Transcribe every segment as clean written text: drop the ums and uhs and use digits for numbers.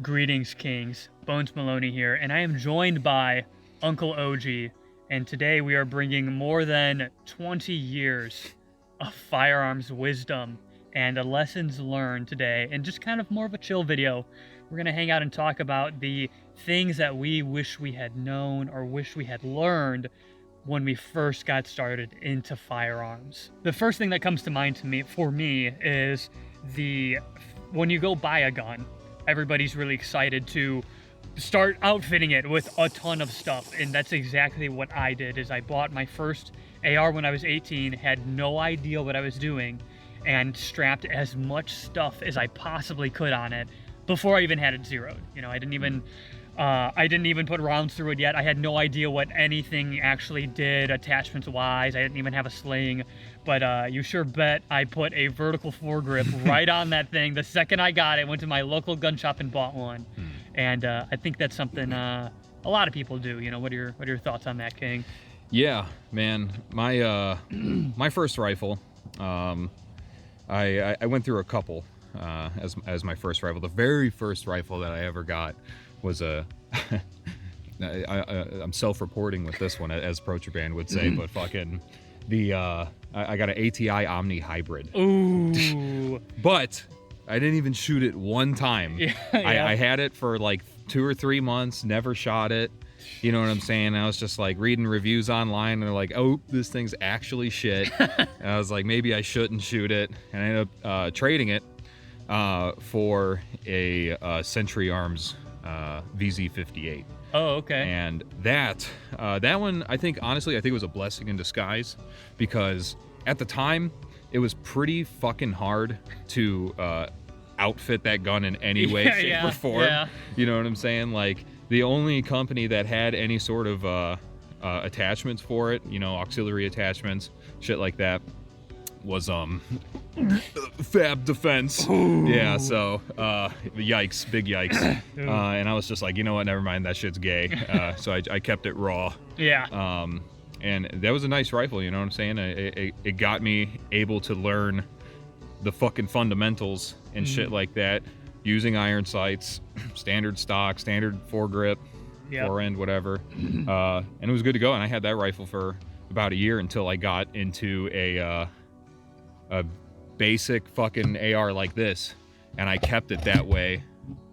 Greetings, Kings. Bones Maloney here, and I am joined by Uncle OG, and today we are bringing more than 20 years of firearms wisdom and lessons learned today, and just kind of more of a chill video. We're going to hang out and talk about the things that we wish we had known or wish we had learned when we first got started into firearms. The first thing that comes to mind for me is when you go buy a gun, everybody's really excited to start outfitting it with a ton of stuff, and that's exactly what I did. Is I bought my first AR when I was 18, had no idea what I was doing, and strapped as much stuff as I possibly could on it before I even had it zeroed. You know, I didn't even put rounds through it yet. I had no idea what anything actually did attachments wise. I didn't even have a sling, but you sure bet I put a vertical foregrip right on that thing. The second I got it, went to my local gun shop and bought one. And I think that's something a lot of people do. You know, what are your thoughts on that, King? Yeah, man, my my first rifle, I went through a couple as my first rifle. The very first rifle that I ever got was I'm self-reporting with this one, as Protraband would say, but fucking I got an ATI OMNI hybrid. Ooh. But I didn't even shoot it one time. Yeah. I had it for like 2 or 3 months, never shot it. You know what I'm saying? I was just like reading reviews online, and they're like, oh, this thing's actually shit. And I was like, maybe I shouldn't shoot it. And I ended up trading it for a Century Arms VZ58. Oh, okay. And that one, I think it was a blessing in disguise, because at the time it was pretty fucking hard to outfit that gun in any way, shape, or form. Yeah. You know what I'm saying? Like, the only company that had any sort of attachments for it, you know, auxiliary attachments, shit like that, was Fab Defense. Ooh. Yeah, so yikes, big yikes. And I was just like, you know what, never mind, that shit's gay. So I kept it raw. Yeah. And that was a nice rifle, you know what I'm saying? It got me able to learn the fucking fundamentals and shit like that, using iron sights, standard stock, standard foregrip, forend, whatever. And it was good to go. And I had that rifle for about a year until I got into a basic fucking AR like this, and I kept it that way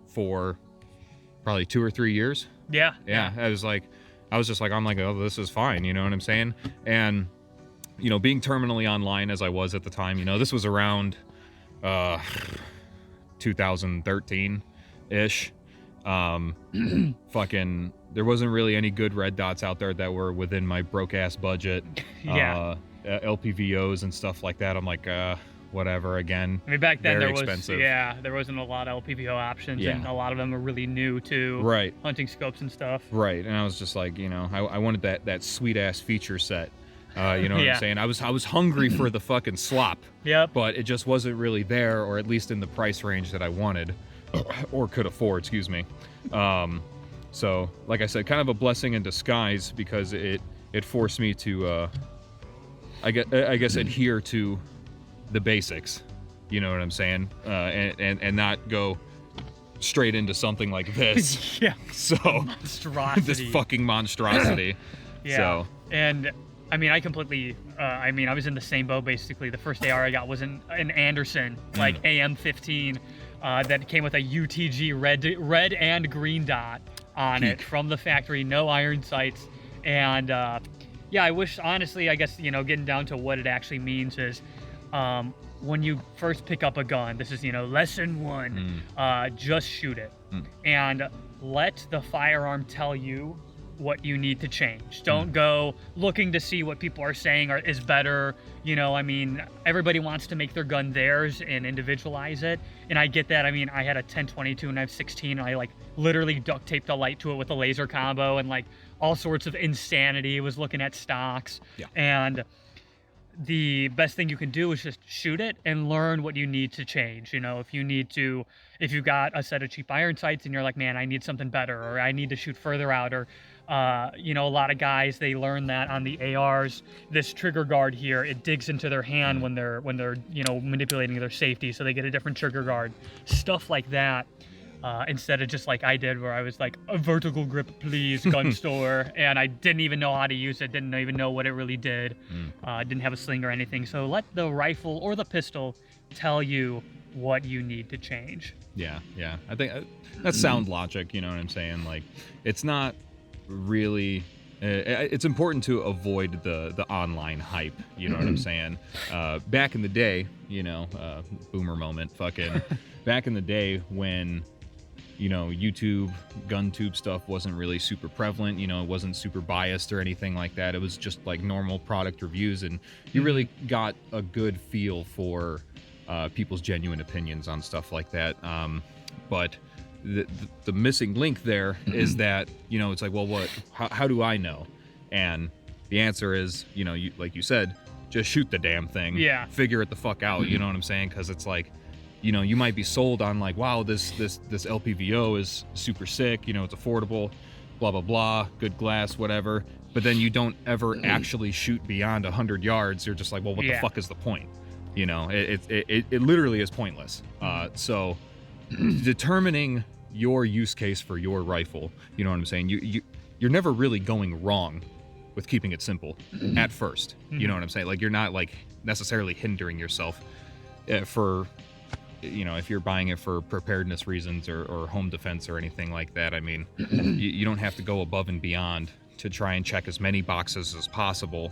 for probably 2 or 3 years. Yeah. I was just like, oh, this is fine, you know what I'm saying? And, you know, being terminally online as I was at the time, you know, this was around 2013-ish. Fucking, there wasn't really any good red dots out there that were within my broke-ass budget. LPVOs and stuff like that. I'm like, whatever. Again, I mean, back then there expensive. there wasn't a lot of LPVO options, and a lot of them were really new to hunting scopes and stuff. Right, and I was just like, you know, I wanted that sweet ass feature set. You know what I'm saying? I was hungry for the fucking slop. Yep. But it just wasn't really there, or at least in the price range that I wanted, or could afford. Excuse me. So, like I said, kind of a blessing in disguise, because it forced me to, I guess, adhere to the basics. You know what I'm saying? And not go straight into something like this. Yeah. So monstrosity. This fucking monstrosity. Yeah. So. And I mean, I completely. I was in the same boat basically. The first AR I got was an Anderson, like AM15, that came with a UTG red and green dot on it from the factory. No iron sights, and I wish, honestly, I guess, you know, getting down to what it actually means is, when you first pick up a gun, this is, you know, lesson one, just shoot it, and let the firearm tell you what you need to change. Don't go looking to see what people are saying is better. You know, I mean, everybody wants to make their gun theirs and individualize it, and I get that. I mean, I had a 1022 and I have 16, and I like literally duct taped a light to it with a laser combo and like all sorts of insanity. Was looking at stocks, and the best thing you can do is just shoot it and learn what you need to change. You know, if you got a set of cheap iron sights and you're like, man, I need something better, or I need to shoot further out, or you know, a lot of guys, they learn that on the ARs, this trigger guard here, it digs into their hand when they're you know, manipulating their safety, so they get a different trigger guard, stuff like that. instead of just like I did, where I was like, a vertical grip, please, gun store, and I didn't even know how to use it, didn't even know what it really did, didn't have a sling or anything. So let the rifle or the pistol tell you what you need to change. Yeah, I think that's sound logic. You know what I'm saying? Like, it's not really. It's important to avoid the online hype. You know what I'm saying? Back in the day, boomer moment, fucking. Back in the day when, YouTube, gun tube stuff wasn't really super prevalent. It wasn't super biased or anything like that. It was just like normal product reviews, and you really got a good feel for people's genuine opinions on stuff like that. But the missing link there is that, it's like, well, how do I know? And the answer is, you, like you said, just shoot the damn thing. Yeah. Figure it the fuck out. You know what I'm saying? Because it's like, you might be sold on like, wow, this LPVO is super sick. It's affordable, blah, blah, blah, good glass, whatever. But then you don't ever actually shoot beyond 100 yards. You're just like, well, what the fuck is the point? It literally is pointless. So determining your use case for your rifle, you know what I'm saying? You're never really going wrong with keeping it simple at first. You know what I'm saying? Like, you're not like necessarily hindering yourself for, if you're buying it for preparedness reasons or home defense or anything like that. I mean, you don't have to go above and beyond to try and check as many boxes as possible,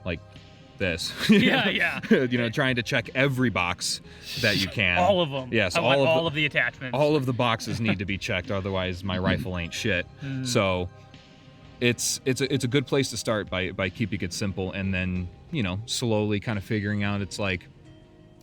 like this. Yeah. Trying to check every box that you can. All of them. Yes, all of the attachments. All of the boxes need to be checked, otherwise my rifle ain't shit. So it's a good place to start by keeping it simple, and then slowly kind of figuring out. It's like,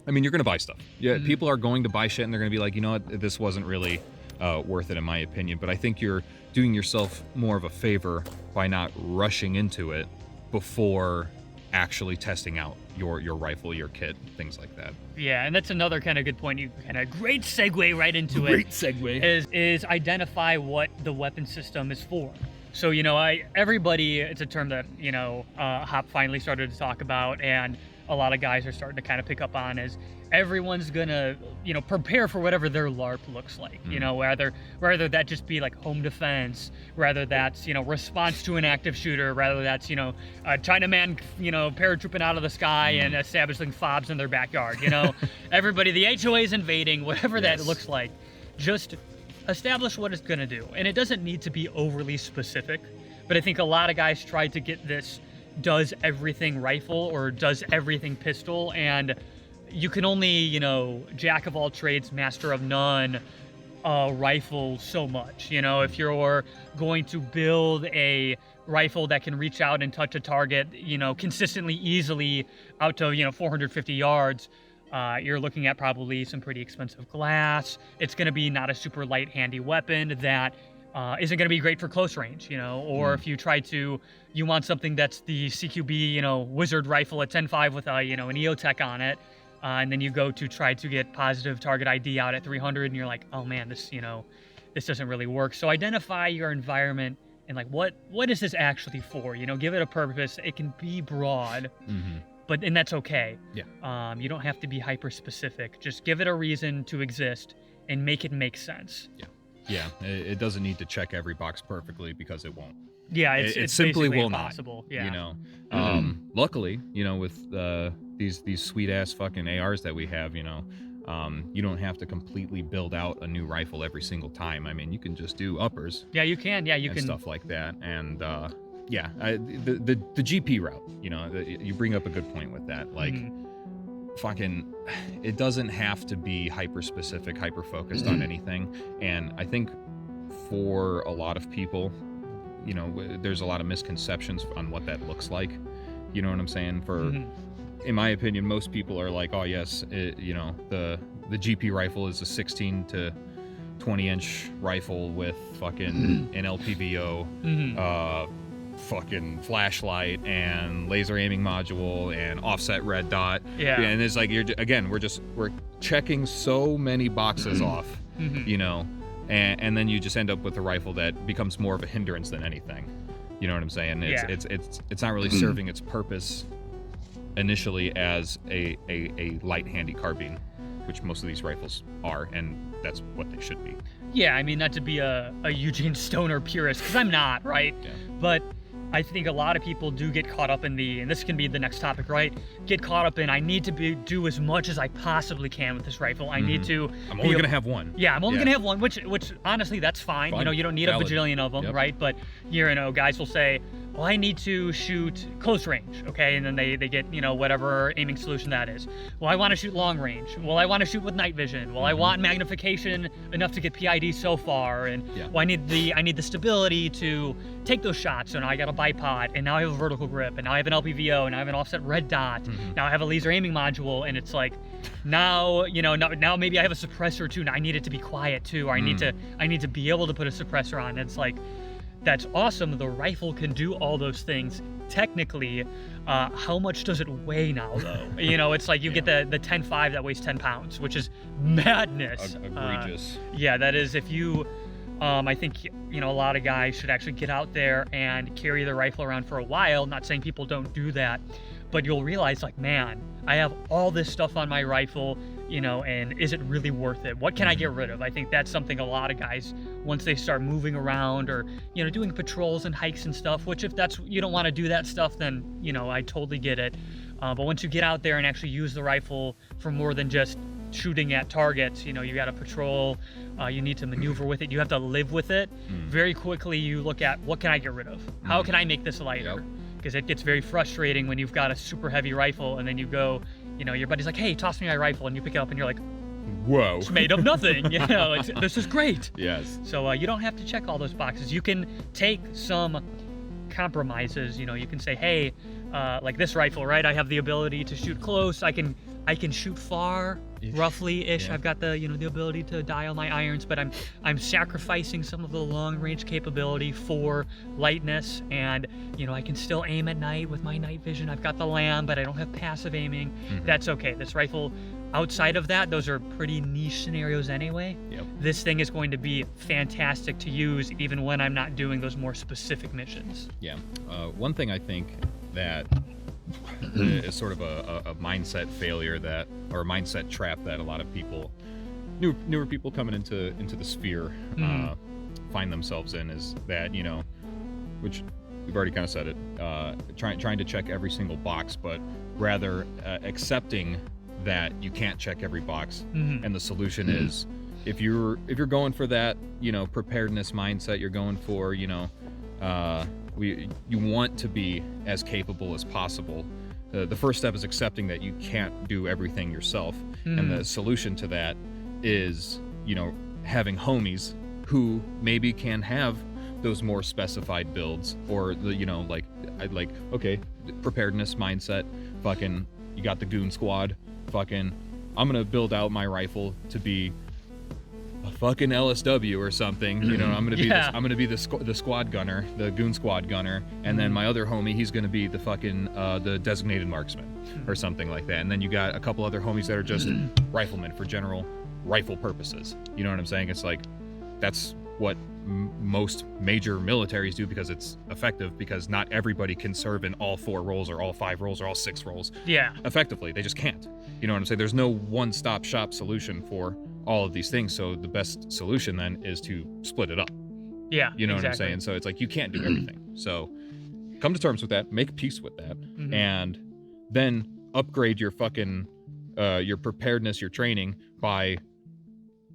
I mean, you're gonna buy stuff. Yeah, people are going to buy shit, and they're gonna be like, you know what, this wasn't really worth it in my opinion. But I think you're doing yourself more of a favor by not rushing into it before actually testing out your rifle, your kit, things like that. Yeah, and that's another kind of good point. You kind of great segue right into it. Great segue. Is identify what the weapon system is for. So everybody, it's a term that Hop finally started to talk about, and a lot of guys are starting to kind of pick up on, is everyone's gonna prepare for whatever their LARP looks like. Whether that just be like home defense, rather that's response to an active shooter, rather that's a Chinaman paratrooping out of the sky and establishing fobs in their backyard. Everybody, the HOA is invading, whatever that looks like. Just establish what it's gonna do, and it doesn't need to be overly specific. But I think a lot of guys try to get this does everything rifle or does everything pistol, and you can only jack of all trades, master of none rifle so much. If you're going to build a rifle that can reach out and touch a target consistently, easily out to 450 yards, you're looking at probably some pretty expensive glass. It's going to be not a super light handy weapon that isn't going to be great for close range, or if you want something that's the CQB, wizard rifle at 10.5 with an EOTech on it, and then you go to try to get positive target ID out at 300, and you're like, oh man, this doesn't really work. So identify your environment and like, what is this actually for? Give it a purpose. It can be broad, and that's okay. Yeah. You don't have to be hyper specific. Just give it a reason to exist and make it make sense. Yeah, it doesn't need to check every box perfectly, because it won't. Yeah, it simply will impossible. Not. Yeah. Luckily, with these sweet ass fucking ARs that we have, you don't have to completely build out a new rifle every single time. I mean, you can just do uppers. Yeah, you can. Yeah, you can. Stuff like that, and the GP route. You bring up a good point with that. Like, fucking, it doesn't have to be hyper specific, hyper focused on anything. And I think for a lot of people, there's a lot of misconceptions on what that looks like. You know what I'm saying? In my opinion, most people are like, oh yes, the GP rifle is a 16 to 20 inch rifle with fucking an LPVO, fucking flashlight and laser aiming module and offset red dot. Yeah. And it's like, we're checking so many boxes off, and then you just end up with a rifle that becomes more of a hindrance than anything. You know what I'm saying? It's not really serving its purpose initially as a light handy carbine, which most of these rifles are, and that's what they should be. Yeah, I mean, not to be a Eugene Stoner purist, because I'm not, right? Yeah. But I think a lot of people do get caught up in and this can be the next topic, right? Get caught up in, I need to do as much as I possibly can with this rifle. I need to. I'm only gonna have one. Yeah, I'm only gonna have one, which honestly, that's fine. You know, you don't need Valid. a bajillion of them, Yep. right? But guys will say, well, I need to shoot close range, okay? And then they get, whatever aiming solution that is. Well, I want to shoot long range. Well, I want to shoot with night vision. Well, I want magnification enough to get PID so far. And well, I need the stability to take those shots. So now I got a bipod, and now I have a vertical grip, and now I have an LPVO, and I have an offset red dot. Now I have a laser aiming module, and it's like, now maybe I have a suppressor too. Now I need it to be quiet too, or I need to be able to put a suppressor on. It's like, that's awesome. The rifle can do all those things. Technically, how much does it weigh now, though? It's like you get the 10.5 that weighs 10 pounds, which is madness. Egregious. Yeah, that is. If you, I think, a lot of guys should actually get out there and carry the rifle around for a while. Not saying people don't do that, but you'll realize, like, man, I have all this stuff on my rifle, and is it really worth it? What can I get rid of? I think that's something a lot of guys, once they start moving around or, doing patrols and hikes and stuff, which if you don't want to do that stuff, then, I totally get it. But once you get out there and actually use the rifle for more than just shooting at targets, you got to patrol, you need to maneuver with it, you have to live with it. Very quickly you look at, what can I get rid of? How can I make this lighter? Because it gets very frustrating when you've got a super heavy rifle and then you go, your buddy's like, hey, toss me my rifle, and you pick it up and you're like, whoa, it's made of nothing. This is great. Yes. So you don't have to check all those boxes. You can take some compromises. You can say, hey, like this rifle, right? I have the ability to shoot close. I can shoot far, roughly-ish. Yeah. I've got the the ability to dial my irons, but I'm sacrificing some of the long-range capability for lightness, and I can still aim at night with my night vision. I've got the lamb, but I don't have passive aiming. That's okay. This rifle, outside of that, those are pretty niche scenarios anyway. This thing is going to be fantastic to use even when I'm not doing those more specific missions. Yeah. One thing I think that is sort of a mindset failure or a mindset trap that a lot of people, newer people coming into the sphere, find themselves in, is that, which we've already kind of said it, trying to check every single box, but rather accepting that you can't check every box. And the solution is, if you're going for that, preparedness mindset, you're going for, you want to be as capable as possible. The first step is accepting that you can't do everything yourself. And the solution to that is, having homies who maybe can have those more specified builds, or the, okay, preparedness mindset, fucking, you got the goon squad, fucking, I'm gonna build out my rifle to be a fucking LSW or something, I'm gonna be the squad gunner, the goon squad gunner, and then my other homie, he's gonna be the fucking the designated marksman or something like that. And then you got a couple other homies that are just riflemen for general rifle purposes. You know what I'm saying? It's like, that's what most major militaries do, because it's effective, because not everybody can serve in all 4 roles or all 5 roles or all 6 roles effectively. They just can't. You know what I'm saying? There's no one-stop shop solution for all of these things. So the best solution then is to split it up. Yeah, you know what I'm saying? So it's like, you can't do everything. So come to terms with that, make peace with that, and then upgrade your fucking your preparedness, your training, by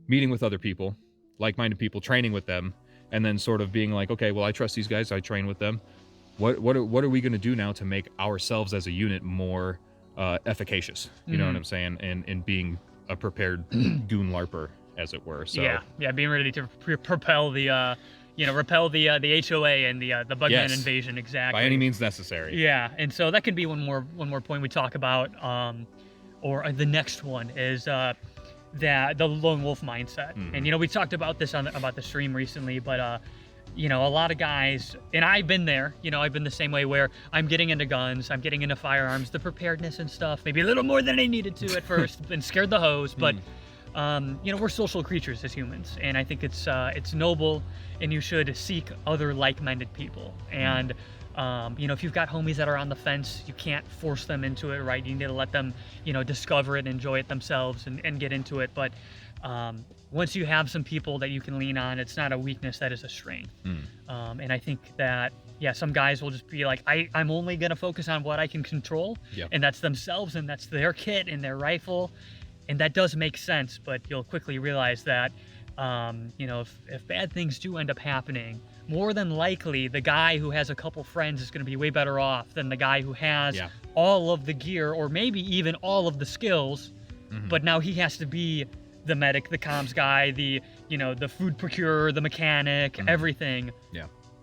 meeting with other people, like-minded people, training with them, and then sort of being like, okay, well, I trust these guys, I train with them. What are we going to do now to make ourselves as a unit more efficacious? You know what I'm saying? And being a prepared goon larper, as it were. So yeah, being ready to propel the repel the HOA and the Bugman invasion. Exactly. By any means necessary. Yeah, and so that could be one more point we talk about, or the next one is the lone wolf mindset. And we talked about this about the stream recently, but a lot of guys, and I've been there, I've been the same way, where I'm getting into guns, I'm getting into firearms, the preparedness and stuff, maybe a little more than I needed to at first, and scared the hose, but we're social creatures as humans, and I think it's noble, and you should seek other like-minded people. And if you've got homies that are on the fence, you can't force them into it, right? You need to let them, discover it, enjoy it themselves, and get into it. But once you have some people that you can lean on, it's not a weakness, that is a strength. And I think that, yeah, some guys will just be like, I'm only going to focus on what I can control, and that's themselves, and that's their kit and their rifle. And that does make sense, but you'll quickly realize that, you know, if bad things do end up happening, more than likely the guy who has a couple friends is going to be way better off than the guy who has all of the gear, or maybe even all of the skills, but now he has to be the medic, the comms guy, the, you know, the food procurer, the mechanic, everything,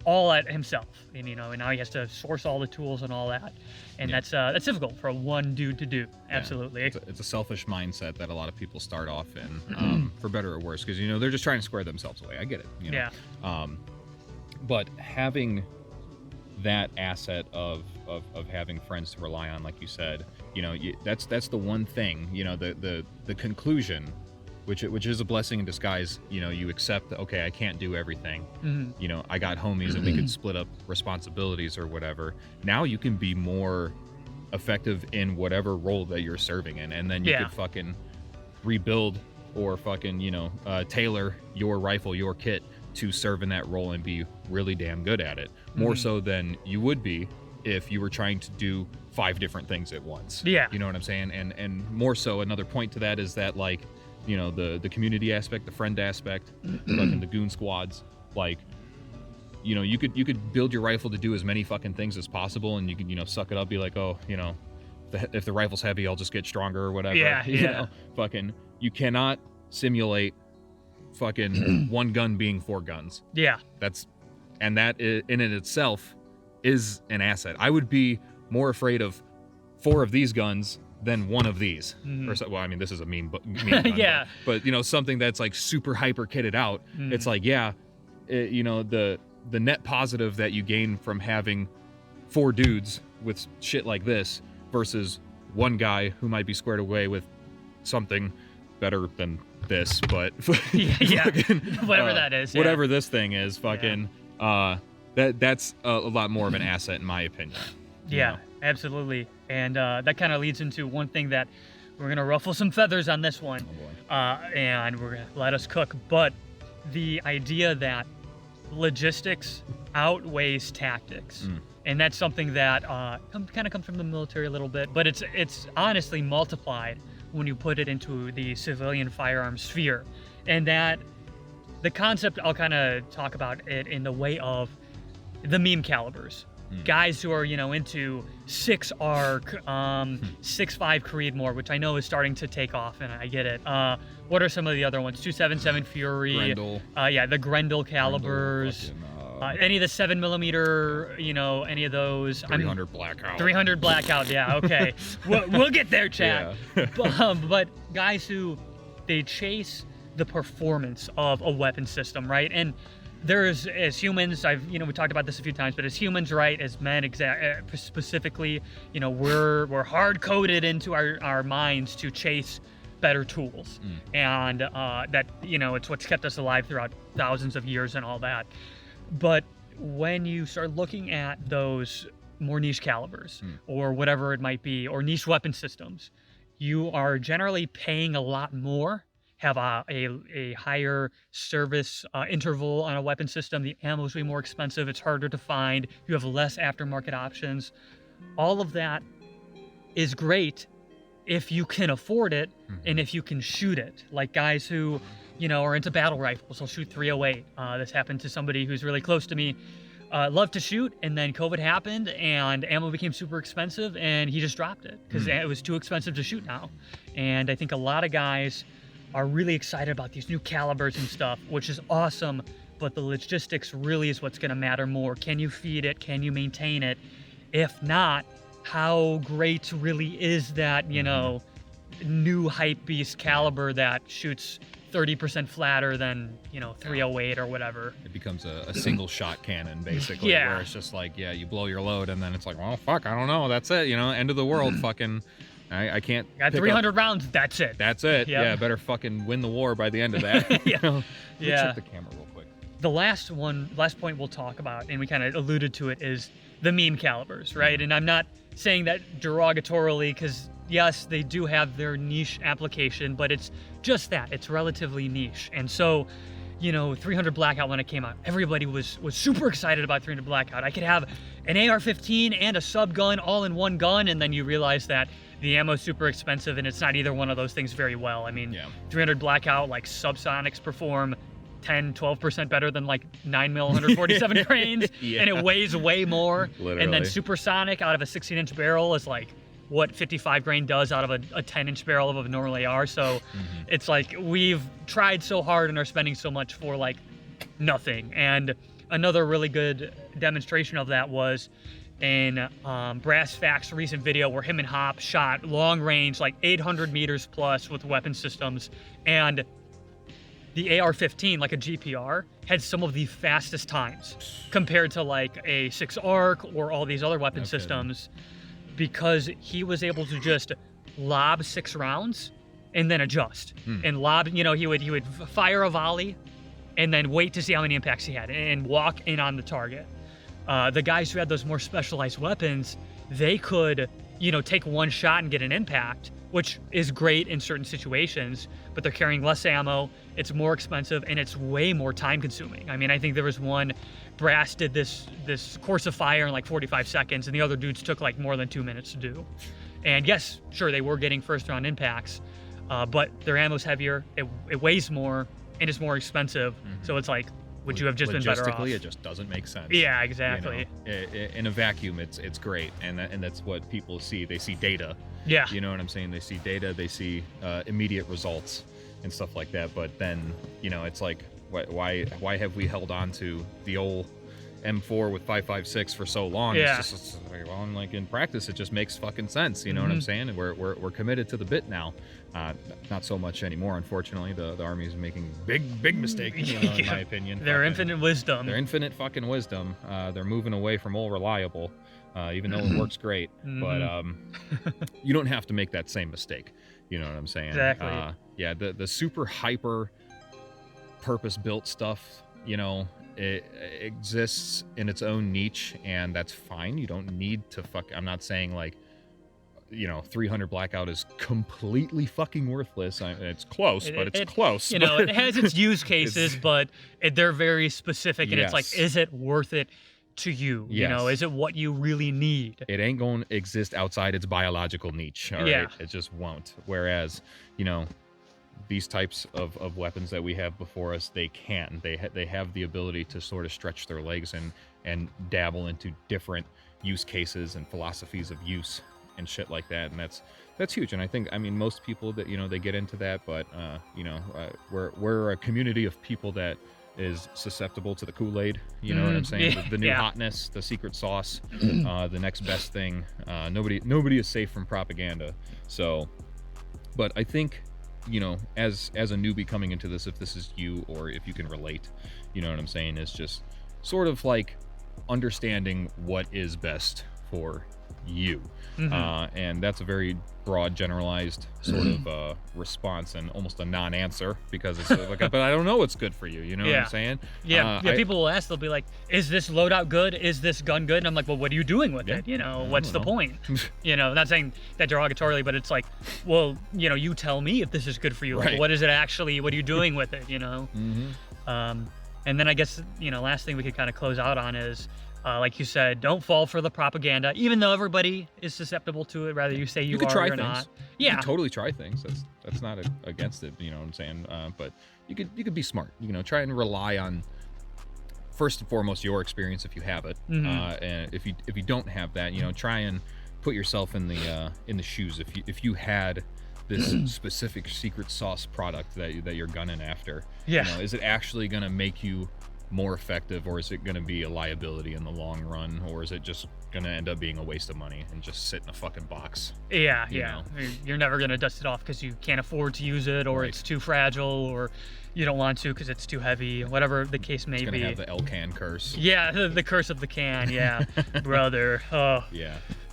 all at himself. And, you know, and now he has to source all the tools and all that, and that's difficult for one dude to do. Absolutely. It's a selfish mindset that a lot of people start off in, for better or worse, because, you know, they're just trying to square themselves away. I get it, you know? But having that asset of having friends to rely on, like you said, you know, that's the one thing, you know, the conclusion, which is a blessing in disguise. You know, you accept that, okay, I can't do everything. You know, I got homies and we could split up responsibilities or whatever. Now you can be more effective in whatever role that you're serving in, and then you could fucking rebuild or fucking, you know, tailor your rifle, your kit to serve in that role and be really damn good at it. More so than you would be if you were trying to do 5 different things at once. You know what I'm saying? And more so, another point to that is that, like, you know, the community aspect, the friend aspect, fucking the goon squads, like, you know, you could build your rifle to do as many fucking things as possible, and you could, you know, suck it up, be like, oh, you know, if the rifle's heavy, I'll just get stronger or whatever. You know, fucking, you cannot simulate fucking one gun being 4 guns. And that in it itself is an asset. I would be more afraid of 4 of these guns than 1 of these. Or so, well, I mean, this is a mean gun, but you know, something that's like super hyper kitted out. It's like, you know, the net positive that you gain from having 4 dudes with shit like this versus 1 guy who might be squared away with something better than this, but fucking, whatever that is, whatever this thing is, fucking, that's a lot more of an asset in my opinion. Absolutely. And that kind of leads into one thing that we're gonna ruffle some feathers on this one, and we're gonna let us cook, but the idea that logistics outweighs tactics. And that's something that kind of comes from the military a little bit, but it's honestly multiplied when you put it into the civilian firearm sphere. And that the concept, I'll kind of talk about it in the way of the meme calibers. Guys who are, you know, into 6 ARC, 6.5 Creedmoor, which I know is starting to take off, and I get it. What are some of the other ones? 277 Fury. Grendel. The Grendel calibers. Any of the 7mm, you know, any of those. 300 Blackout. 300 Blackout, yeah, okay. we'll get there, Chad. But guys who, they chase the performance of a weapon system, right? And there's, as humans, we talked about this a few times, but as humans, right, as men specifically, you know, we're hard-coded into our minds to chase better tools. And that, you know, it's what's kept us alive throughout thousands of years and all that. But when you start looking at those more niche calibers, or whatever it might be, or niche weapon systems, you are generally paying a lot more, have a higher service interval on a weapon system. The ammo is way more expensive. It's harder to find. You have less aftermarket options. All of that is great if you can afford it and if you can shoot it. Like guys who, you know, are into battle rifles, will shoot 308. This happened to somebody who's really close to me. Loved to shoot, and then COVID happened and ammo became super expensive, and he just dropped it because it was too expensive to shoot now. And I think a lot of guys are really excited about these new calibers and stuff, which is awesome, but the logistics really is what's going to matter more. Can you feed it? Can you maintain it? If not, how great really is that, you know, new hype beast caliber that shoots 30% flatter than, you know, 308 or whatever. It becomes a single shot cannon, basically, where it's just like, you blow your load, and then it's like, well, fuck, I don't know, that's it, you know, end of the world, fucking, I can't. Got 300 rounds, that's it. That's it. Yeah, better fucking win the war by the end of that. You know? Check the camera real quick. The last point we'll talk about, and we kind of alluded to it, is the meme calibers, right? And I'm not saying that derogatorily, because yes, they do have their niche application, but it's just that. It's relatively niche. And so, 300 Blackout, when it came out, everybody was super excited about 300 Blackout. I could have an AR-15 and a sub gun all in one gun, and then you realize that the ammo's super expensive, and it's not either one of those things very well. I mean, 300 Blackout, like, subsonics perform 10-12% better than like 9mm 147 grains, and it weighs way more. Literally. And then supersonic out of a 16-inch barrel is like what 55 grain does out of a 10-inch barrel of a normal AR. So it's like we've tried so hard and are spending so much for like nothing. And another really good demonstration of that was in Brass Fact's recent video where him and Hop shot long range, like 800 meters plus with weapon systems, and the AR-15, like a GPR, had some of the fastest times compared to like a 6-ARC or all these other weapon systems, because he was able to just lob 6 rounds and then adjust. And lob, he would fire a volley and then wait to see how many impacts he had and walk in on the target. The guys who had those more specialized weapons, they could, take one shot and get an impact, which is great in certain situations, but they're carrying less ammo, it's more expensive, and it's way more time consuming. I mean, I think there was one, Brass did this course of fire in like 45 seconds, and the other dudes took like more than 2 minutes to do. And yes, sure, they were getting first round impacts, but their ammo's heavier, it weighs more, and it's more expensive. So it's like, would you have just been better off? Logistically, it just doesn't make sense. Yeah, exactly. In a vacuum, it's great, and that's what people see. They see data. Yeah. You know what I'm saying? They see data, they see immediate results and stuff like that. But then, it's like, why have we held on to the old M4 with 5.56 for so long? Yeah. It's like, well, and like in practice, it just makes fucking sense. You know what I'm saying? And we're committed to the bit now. Not so much anymore, unfortunately. The Army is making big mistakes, in my opinion. Their infinite wisdom. Their infinite fucking wisdom. They're moving away from all reliable. Even though it works great, but you don't have to make that same mistake. You know what I'm saying? Exactly. Yeah, the super hyper purpose-built stuff, it exists in its own niche, and that's fine. You don't need to I'm not saying like, 300 Blackout is completely fucking worthless. It's close, but it's close. It has its use cases, but they're very specific, and it's like, is it worth it to you? Is it what you really need? It ain't going to exist outside its biological niche. All right, it just won't. Whereas, these types of weapons that we have before us, they can. They have the ability to sort of stretch their legs and dabble into different use cases and philosophies of use and shit like that, and that's huge. And I mean most people that they get into that, but we're a community of people that is susceptible to the Kool-Aid, you know what I'm saying? The new hotness, the secret sauce, the next best thing. Nobody is safe from propaganda. So, but I think, as a newbie coming into this, if this is you or if you can relate, you know what I'm saying, is just sort of like understanding what is best for you. And that's a very broad, generalized sort of response, and almost a non-answer, because it's like, but I don't know what's good for you. You know what I'm saying? People will ask, they'll be like, is this loadout good? Is this gun good? And I'm like, well, what are you doing with it? What's the point? Not saying that derogatorily, but it's like, well, you tell me if this is good for you. Like, what is it actually? What are you doing with it? And then I guess, last thing we could kind of close out on is, like you said, don't fall for the propaganda, even though everybody is susceptible to it, whether you say you could are try or things. not. You can totally try things. That's not against it, you know what I'm saying? But you could be smart. Try and rely on, first and foremost, your experience if you have it. And if you don't have that, try and put yourself in the shoes. If you had this specific secret sauce product that you're gunning after, is it actually gonna make you more effective, or is it going to be a liability in the long run, or is it just going to end up being a waste of money and just sit in a fucking box? You're never going to dust it off because you can't afford to use it, or it's too fragile, or you don't want to because it's too heavy, whatever the case may be. It's going to have the L-can curse. The curse of the can, brother.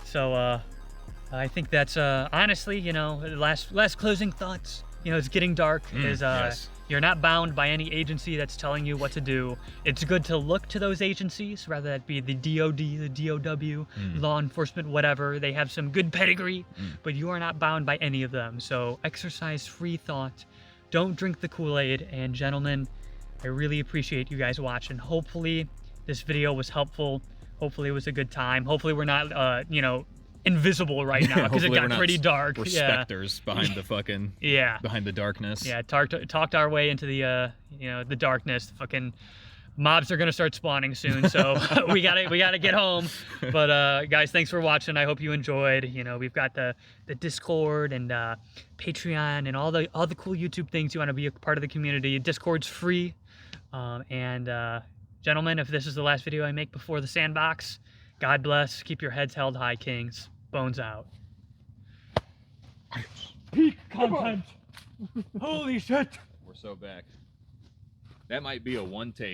So I think that's honestly, last closing thoughts. It's getting dark. You're not bound by any agency that's telling you what to do. It's good to look to those agencies, whether that be the DOD, the DOW, law enforcement, whatever. They have some good pedigree, but you are not bound by any of them. So exercise free thought. Don't drink the Kool-Aid. And gentlemen, I really appreciate you guys watching. Hopefully this video was helpful. Hopefully it was a good time. Hopefully we're not, you know, invisible right now because it got pretty dark. We're specters behind the fucking behind the darkness. Yeah, talked our way into the you know, the darkness. The fucking mobs are gonna start spawning soon, so we gotta get home. But guys, thanks for watching. I hope you enjoyed. You know, we've got the Discord and Patreon and all the cool YouTube things. You want to be a part of the community. Discord's free. Gentlemen, if this is the last video I make before the sandbox, God bless. Keep your heads held high, Kings. Bones out. Peak content. Holy shit. We're so back. That might be a one take.